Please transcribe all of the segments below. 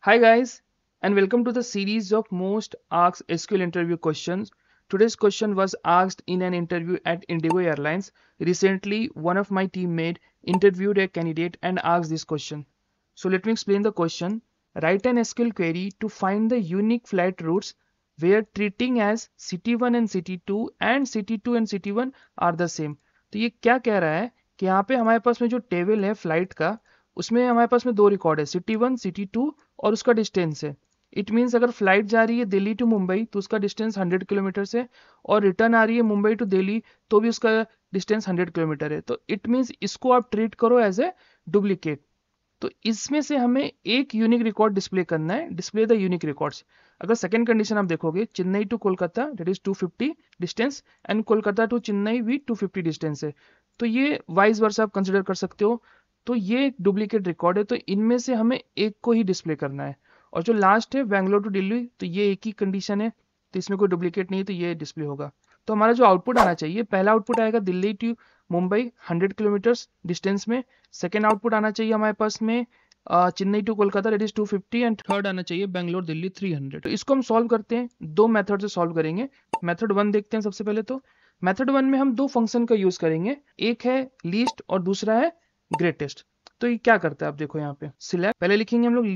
Hi guys, and welcome to the series of most asked SQL interview questions. Today's question was asked in an interview at Indigo Airlines. Recently, one of my teammates interviewed a candidate and asked this question. So let me explain the question. Write an SQL query to find the unique flight routes where treating as City 1 and City 2 and City 2 and City 1 are the same. तो ये क्या कह रहा है कि यहाँ पे हमारे पास में जो टेबल है फ्लाइट का उसमें हमारे पास में दो रिकॉर्ड है City 1 City 2 और उसका डिस्टेंस है। इट मीन्स अगर फ्लाइट जा रही है दिल्ली टू मुंबई तो उसका डिस्टेंस 100 किलोमीटर है और रिटर्न आ रही है मुंबई टू दिल्ली तो भी उसका डिस्टेंस 100 किलोमीटर है। तो इट मीन्स इसको आप ट्रीट करो एज ए डुप्लीकेट। तो इसमें से हमें एक यूनिक रिकॉर्ड डिस्प्ले करना है, डिस्प्ले द यूनिक रिकॉर्ड्स। अगर सेकंड कंडीशन आप देखोगे Chennai to Kolkata that is 250 distance and Kolkata to Chennai भी 250 डिस्टेंस है, तो ये वाइस वर्सा आप कंसिडर कर सकते हो। तो ये एक डुप्लीकेट रिकॉर्ड है, तो इनमें से हमें एक को ही डिस्प्ले करना है। और जो लास्ट है बैंगलोर टू दिल्ली, तो ये एक ही कंडीशन है, तो इसमें कोई डुप्लीकेट नहीं है, तो ये डिस्प्ले होगा। तो हमारा जो आउटपुट आना चाहिए, पहला आउटपुट आएगा Delhi to Mumbai 100 kilometres distance में। सेकेंड आउटपुट आना चाहिए हमारे पास में Chennai to Kolkata that is 250 and third आना चाहिए बैंगलोर दिल्ली 300। तो इसको हम सॉल्व करते हैं, दो मेथड से सॉल्व करेंगे। मेथड 1 देखते हैं सबसे पहले। तो मेथड 1 में हम दो फंक्शन का यूज करेंगे, एक है लीस्ट और दूसरा है ग्रेटेस्ट। तो ये क्या करता है आप देखो यहाँ पे सिलेक्ट, पहले लिखेंगे हम लोग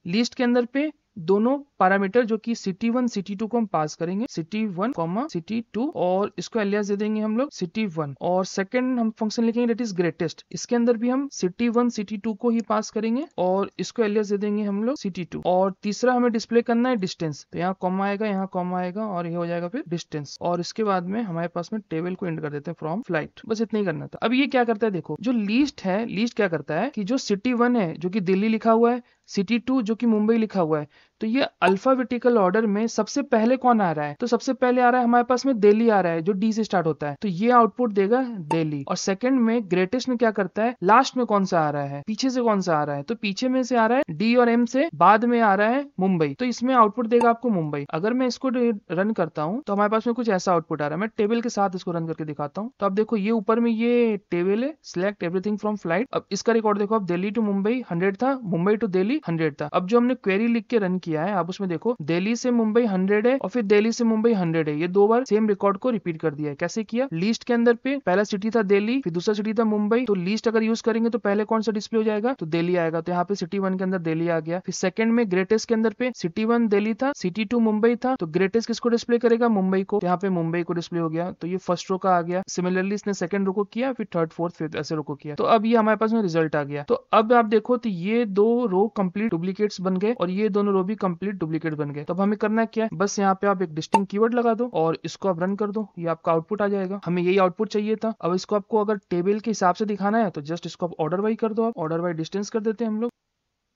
लीस्ट के अंदर पे दोनों पैरामीटर जो कि City 1 City 2 को हम पास करेंगे, City 1 City 2, और इसको एलियास दे देंगे हम लोग City 1। और सेकंड हम फंक्शन लिखेंगे दैट इज ग्रेटेस्ट, इसके अंदर भी हम City 1 City 2 को ही पास करेंगे और इसको एलियास दे देंगे हम लोग City 2। और तीसरा हमें डिस्प्ले करना है डिस्टेंस, तो यहाँ कॉमा आएगा, यहाँ कॉमा आएगा और ये हो जाएगा फिर डिस्टेंस। और इसके बाद में हमारे पास में टेबल को एंड कर देते हैं फ्रॉम फ्लाइट। बस इतना ही करना था। अब ये क्या करता है देखो, जो लीस्ट है, लीस्ट क्या करता है कि जो City 1 है जो कि दिल्ली लिखा हुआ है, City 2 जो कि मुंबई लिखा हुआ है, तो ये अल्फाबेटिकल ऑर्डर में सबसे पहले कौन आ रहा है, तो सबसे पहले आ रहा है हमारे पास में दिल्ली आ रहा है जो डी से स्टार्ट होता है, तो ये आउटपुट देगा दिल्ली। और सेकंड में ग्रेटेस्ट में क्या करता है, लास्ट में कौन सा आ रहा है, पीछे से कौन सा आ रहा है, तो पीछे में से आ रहा है डी और एम से बाद में आ रहा है मुंबई, तो इसमें आउटपुट देगा आपको मुंबई। अगर मैं इसको रन करता हूँ तो हमारे पास में कुछ ऐसा आउटपुट आ रहा है। मैं टेबल के साथ इसको रन करके दिखाता हूँ। तो आप देखो ये ऊपर में ये टेबल है, सिलेक्ट एवरीथिंग फ्रॉम फ्लाइट। अब इसका रिकॉर्ड देखो, आप दिल्ली टू मुंबई 100 था, मुंबई टू दिल्ली 100 था। अब जो हमने क्वेरी लिख के रन किया है, आप उसमें देखो दिल्ली से मुंबई 100 है और फिर दिल्ली से मुंबई 100 है, ये दो बार सेम रिकॉर्ड को रिपीट कर दिया है। कैसे किया, लीस्ट के अंदर पे पहला सिटी था दिल्ली, फिर दूसरा सिटी था मुंबई, तो लीस्ट अगर यूज करेंगे तो पहले कौन सा डिस्प्ले हो जाएगा, तो दिल्ली आएगा, तो यहाँ पे City 1 के अंदर दिल्ली आ गया। फिर सेकंड में ग्रेटेस्ट के अंदर पे City 1 दिल्ली था, City 2 मुंबई था, तो ग्रेटेस्ट किसको डिस्प्ले करेगा, मुंबई को, तो यहाँ पे मुंबई को डिस्प्ले हो गया। तो ये फर्स्ट रो का आ गया। सिमिलरली इसने सेकंड रो को किया, फिर थर्ड फोर्थ फिफ्थ ऐसे रो को किया, तो अब ये हमारे पास में रिजल्ट आ गया। तो अब आप देखो तो ये दो रो कंप्लीट डुप्लीकेट्स बन गए और ये दोनों रो भी कंप्लीट डुप्लीकेट बन गए। तो अब हमें करना क्या है, बस यहाँ पे आप एक डिस्टिंक्ट कीवर्ड लगा दो और इसको आप रन कर दो, ये आपका आउटपुट आ जाएगा। हमें यही आउटपुट चाहिए था। अब इसको आपको अगर टेबल के हिसाब से दिखाना है तो जस्ट इसको आप ऑर्डर वाई कर दो, आप ऑर्डर वाई डिस्टेंस कर देते हैं हम लोग।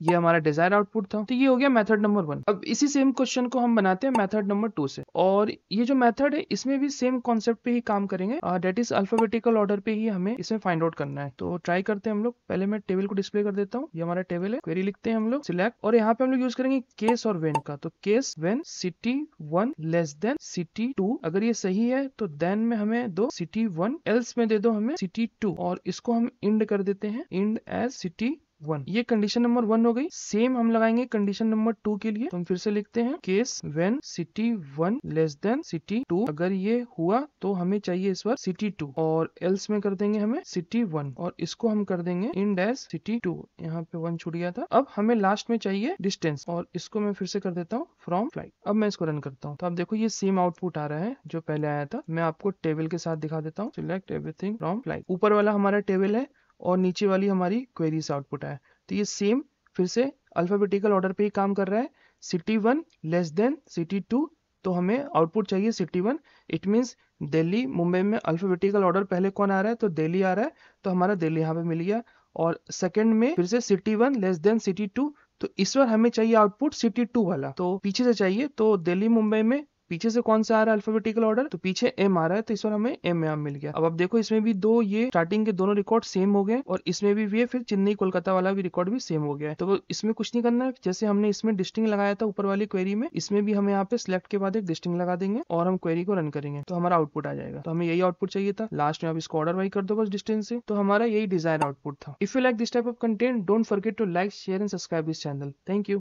ये हमारा डिजायर आउटपुट था। तो ये हो गया मेथड नंबर 1। अब इसी सेम क्वेश्चन को हम बनाते हैं मेथड नंबर 2 से, और ये जो मेथड है इसमें भी सेम कॉन्सेप्ट पे ही काम करेंगे, डेट इज अल्फाबेटिकल ऑर्डर पे ही हमें इसमें फाइंड आउट करना है। तो ट्राई करते हैं हम लोग। पहले मैं टेबल को डिस्प्ले कर देता हूँ, ये हमारा टेबल है। क्वेरी लिखते हैं हम लोग, सिलेक्ट, और यहाँ पे हम लोग यूज करेंगे केस और वेन का। तो case when City 1 less than City 2, अगर ये सही है तो देन में हमें दो City 1, एल्स में दे दो हमें City 2, और इसको हम इंड कर देते हैं, इंड एज City 1। ये कंडीशन नंबर 1 हो गई। सेम हम लगाएंगे कंडीशन नंबर 2 के लिए। तो हम फिर से लिखते हैं case when City 1 less than City 2, अगर ये हुआ तो हमें चाहिए इस बार City 2, और एल्स में कर देंगे हमें City 1, और इसको हम कर देंगे इंड एज City 2। यहाँ पे 1 छूट गया था। अब हमें लास्ट में चाहिए डिस्टेंस, और इसको मैं फिर से कर देता हूँ फ्रॉम फ्लाइट। अब मैं इसको रन करता हूँ तो आप देखो ये सेम आउटपुट आ रहा है जो पहले आया था। मैं आपको टेबल के साथ दिखा देता हूँ, सिलेक्ट एवरीथिंग फ्रॉम फ्लाइट। ऊपर वाला हमारा टेबल है और नीचे वाली हमारी क्वेरी से आउटपुट है। तो ये सेम फिर से अल्फाबेटिकल ऑर्डर पे ही काम कर रहा है। City 1 लेस देन City 2, तो हमें आउटपुट चाहिए City 1। It means Delhi Mumbai में अल्फाबेटिकल ऑर्डर पहले कौन आ रहा है, तो दिल्ली आ रहा है, तो हमारा दिल्ली यहाँ पे मिल गया। और सेकंड में फिर से City 1 लेस देन City 2, तो इस बार हमें चाहिए आउटपुट City 2 वाला, तो पीछे से चाहिए। तो दिल्ली मुंबई में पीछे से कौन सा आ रहा है अल्फाबेटिकल ऑर्डर, तो पीछे एम आ रहा है, तो इस बार हमें एम यहाँ मिल गया। अब आप देखो इसमें भी दो ये स्टार्टिंग के दोनों रिकॉर्ड सेम हो गए, और इसमें भी ये फिर चेन्नई कोलकाता वाला भी रिकॉर्ड भी सेम हो गया है। तो इसमें कुछ नहीं करना है, जैसे हमने इसमें डिस्टिंग लगाया था ऊपर वाली क्वेरी में, इसमें भी हमें यहाँ पे सिलेक्ट के बाद एक डिस्टिंग लगा देंगे और हम क्वेरी को रन करेंगे, तो हमारा आउटपुट आ जाएगा। तो हमें यही आउटपुट चाहिए था। लास्ट में आप इसको ऑर्डर वाई कर दो बस डिस्टेंस से, तो हमारा यही डिजायर आउटपुट था। If you like this type of content, don't forget to like, share and subscribe this channel. Thank you.